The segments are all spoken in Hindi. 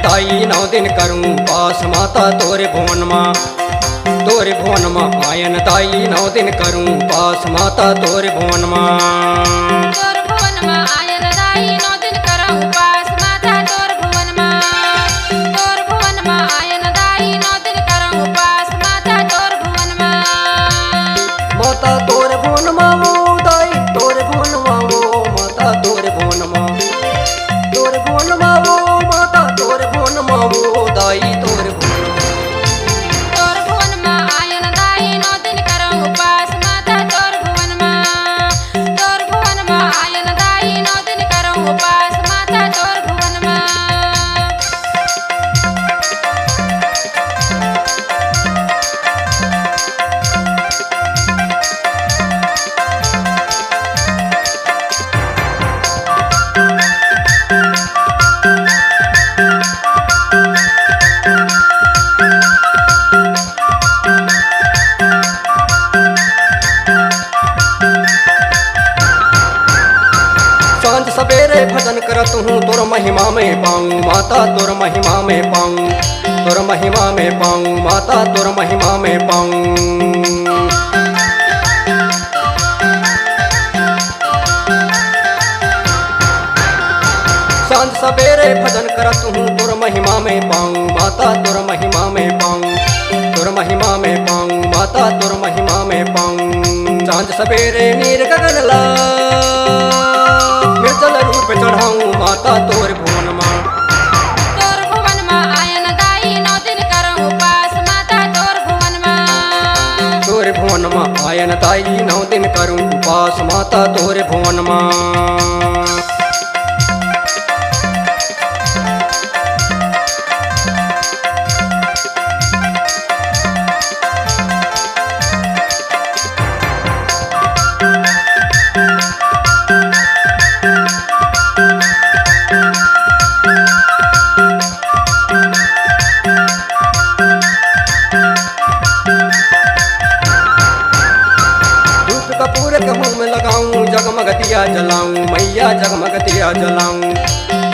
दाई 9 दिन करूं उपास माता तोरे भुवन माँ आयन दाई 9 दिन करूं उपास माता तोरे भुवन माँ। तोर भुवन माँ आयन दाई 9 दिन करऊं उपास माता तोर भुवन माँ। तोर भुवन माँ आयन दाई 9 दिन करऊं उपास माता तोर भुवन माँ। माता तोरे भुवन माँ वो दाई तोरे भुवन माँ वो माता तोरे भुवन माँ। तोरे भुवन माँ वो माता तोरे भुवन माँ वो दाई तोरे भुवन माँ। तोर भुवन माँ आयन दाई 9 दिन करऊं उपास माता तोर भुवन माँ। तोर भुवन माँ आयन दाई 9 दिन करऊं उपास माता तोर भुवन माँ। सांझ सवेरे भजन करत हूँ तोर महिमा में पाऊँ माता तोर महिमा में पाऊँ। तोर महिमा में पाऊँ माता तोर महिमा में पाऊँ। सांझ सवेरे भजन करत हूँ तोर महिमा में पाऊँ माता तोर महिमा में पाऊँ। तोर महिमा में पाऊँ माता तोर महिमा में पाऊँ। सांझ सवेरे नीर गगन ला निर्जल रूप चढ़ाऊं माता तोर भुवन माँ। तोर भुवन माँ आयन दाई 9 दिन करऊं उपास माता तोर भुवन माँ। तोर भुवन माँ आयन दाई 9 दिन करूं उपास माता तोर भुवन माँ। धूप कपूर के मुँह में लगाऊं जगमग दिया जलाऊं मैया जगमग दिया जलाऊं।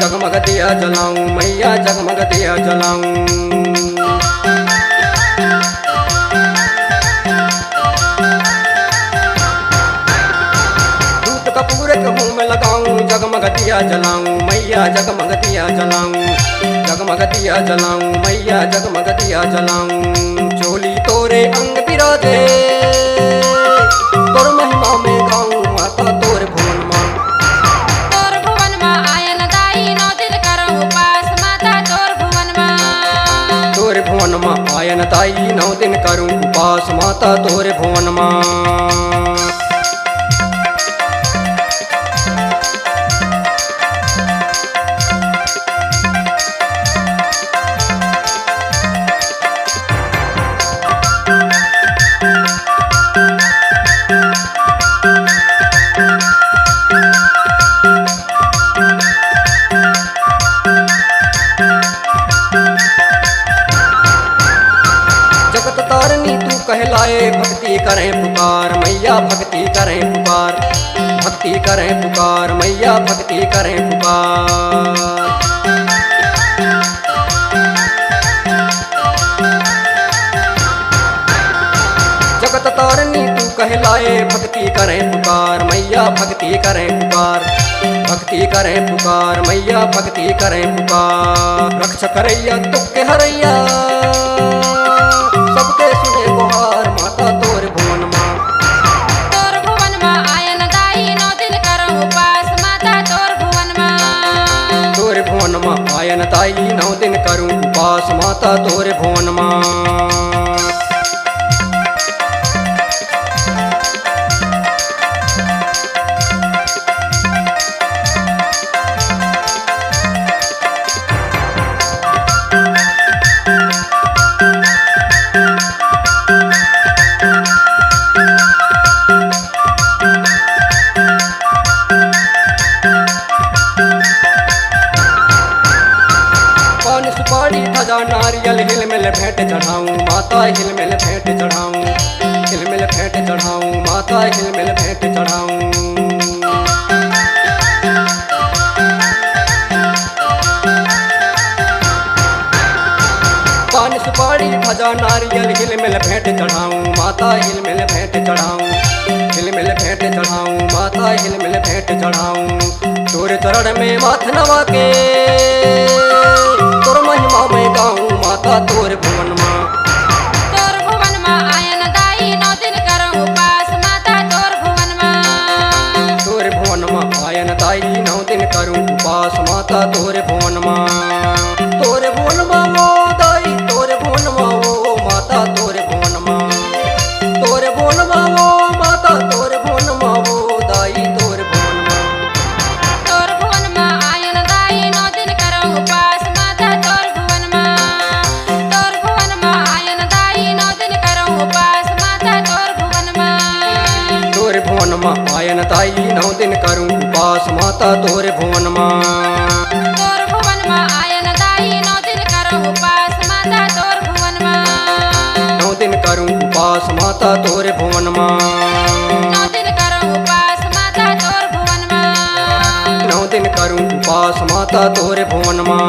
जगमग दिया जलाऊं मैया जगमग दिया जलाऊं। धूप कपूर के मुँह में लगाऊं जगमग दिया जलाऊं मैया जगमग दिया जलाऊं। जगमग दिया जलाऊं मैया जगमग दिया जलाऊं। चोली तोरे अंग बिराजे तोर महिमा में गाऊं माता तोर भुवन माँ। तोर भुवन माँ आयन दाई 9 दिन करऊं उपास माता तोर भुवन माँ। तोर भुवन माँ आयन दाई 9 दिन करूं उपास माता तोर भुवन माँ। जगत तारनी तू कहलाए भक्ति करें पुकार मैया भक्ति करें पुकार। भक्ति करें पुकार मैया भक्ति करें पुकार। जगत तारनी तू कहलाए भक्ति करें पुकार मैया भक्ति करें पुकार। भक्ति करें पुकार मैया भक्ति करें पुकार। रक्ष करैया तुके हरैया सबके सुने गुहार माता तोर भुवन माँ। तोर भुवन माँ आयन दाई 9 दिन करऊं उपास माता तोर भुवन माँ। तोर भुवन माँ आयन दाई 9 दिन करूं उपास माता तोर भुवन माँ। सुपारी धजा नारियल हिल मिल भेंट चढ़ाऊं माता हिल मिल भेंट चढ़ाऊं। हिल मिल भेंट चढ़ाऊं माता हिल मिल भेंट चढ़ाऊं। खाजा नारियल हिल मिल भेंट चढ़ाऊं माता हिल मिल भेंट चढ़ाऊं हिल मिल भेंट चढ़ाऊं माता हिल मिल भेंट चढ़ाऊं तोर चरण में माथ नवा के तोर महिमा में गाऊं माता तोर भुवन माँ तोर भुवन माँ आयन दाई 9 दिन करम उपास माता तोर भुवन माँ तोर भुवन माँ आयन दाई 9 दिन करूं उपास माता तोर भुवन माँ तोर भुवन माँ वो दाई तोर भुवन माँ वो माता तोर भुवन माँ तोर भुवन माँ वो माता तोर भुवन माँ वो दाई तोर भुवन माँ तोर भुवन माँ आयन दाई 9 दिन करम उपास माता तोर भुवन माँ तोर भुवन माँ आयन दाई 9 दिन करम उपास माता तोर भुवन माँ तोर भुवन माँ आयन दाई 9 दिन करूं उपास माता तोर भुवन माँ तोर भुवन माँ आयन दाई 9 दिन करम उपास माता तोर भुवन माँ 9 दिन करूं उपास माता तोर भुवन माँ 9 दिन करम उपास माता तोर भुवन माँ 9 दिन करूं उपास माता तोर भुवन माँ